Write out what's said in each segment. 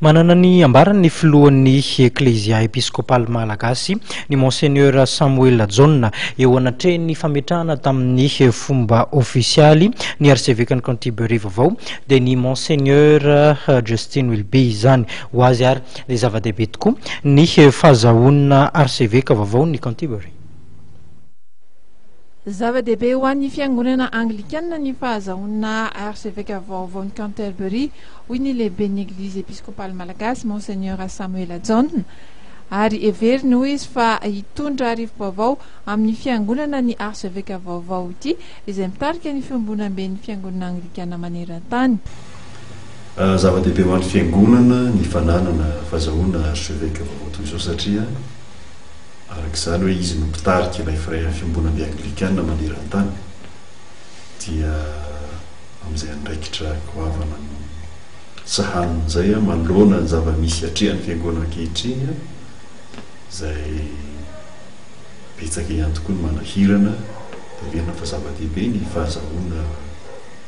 Manana ny ambarany filohan'ny Eklezia Episcopale Malagasy ny Monseigneur Samuel John eo anatrehan'ny fametrahana tamin'ny fomba ofisialy ny arsevekan'ny Canterbury vaovao dia ny Monseigneur Justin Wilby izany ho azy ary dia zava-dehibe tokoa ny fahazahoana arseveka vaovao ny Canterbury. Zava-dehibe ho an'ny fiangonana anglikanina ny fahazahoana arseveka vaovao ny Canterbury hoy ny lehiben'ny Eglizy Episcopale Malagasy Monseigneur Samuel John ary everiny hoy izy fa hitondra arivo-baovao amin'ny fiangonana ny arseveka vaovao ity izay mitarika ny fiambonambe ny fiangonana anglikana maneran-tany. Zava-dehibe ho an'ny fiangonana ny fananana fahazahoana arseveka vaovao toy izao satria arak'izany hoe izy no mpitarika ilay fray fiambonambe anglikana maneran-tany dia amin'izay andraikitra goavana sahanina izay manoloana ny zava-misy atrehan'ny fiangonana ankehitriny izay betsaka ihany tokoa ny manahirana dia verina fa zava-dehibe ny fahazahoana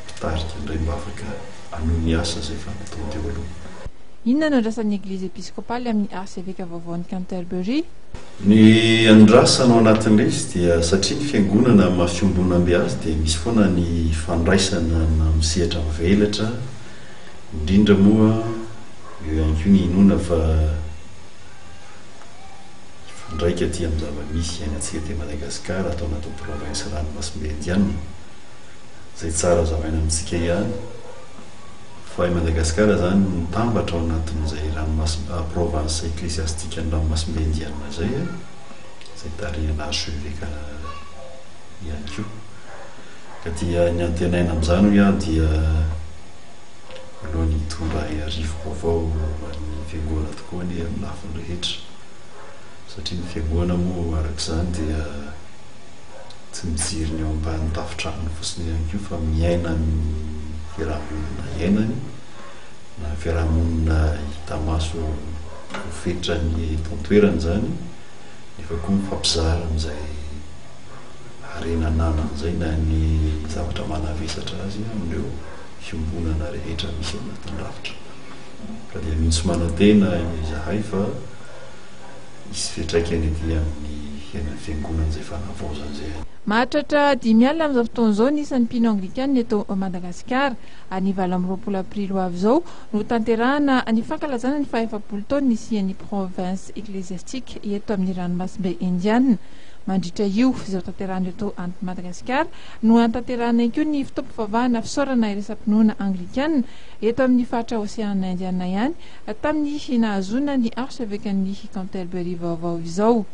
mpitarika indray mba afaka anohy ny asa izay fanatao teo aloha. Inona no andrasan'ny Eglizy Episcopale amin'ny arseveka vaovao ny Canterbury? Ny andrasana ao anatin'ilay izy dia satria ny fiangonana mahafiambonambe azy dia misy foana ny fandraisana na misehatra mivelatra indrindra moa eo ihany koa ny inona fa fandraika aty amin'ny zava-misy any antsika te Madagasikara atao anatin'ny province ranomasimbe indiana izay tsara zavaina amintsika ihany fa i Madagasikara zany mitambatra ao anatin'izay province ecclésiastique ny ranomasimbe indiana zay izay tarihana arseveka ihany koa ka dia ny antenaina amin'izany hoe dia alohan'ny hitondra arivo vaovao ny fiangonana tokoa ny amin'ny lafiny rehetra satria ny fiangonana moa arak'izany dia tsy mijiry ny eo ambany tafitrano fotsiny ihany koa fa miaina ny fiarahamonina iainany na fiarahamonina hita maso hofetra ny tontoerany zany nefa koa mifampizara amin'izay harenanana izay na ny zavatra manavesatra azy amin'ireo fiambonana rehetra misy anatin'ny rafitra ka dia mihitsy manantena izahay fa isy fiatraikany ety amin'ny fiainan'ny fiangonana izay fanavaozana izay. Mahatratra 10 alina amin'izao fotoana izao ny isan'ny mpino anglikana eto Madagasikara any 7 aprily ho avy izao no tanterahana ny fankalazana ny faha-efapolo taona nisian'ny province ecclésiastique eto amin'ny ranomasimbe indiana. Mandritra io izao tanterahana eto Madagasikara no antanterahana ihany koa ny fitaovam-pivavahana fisaorana iraisam-pinoana anglikana eto amin'ny faritra oseana indiana ihany tamin'ny nahazoana ny arsevekan'ny Canterbury vaovao izao.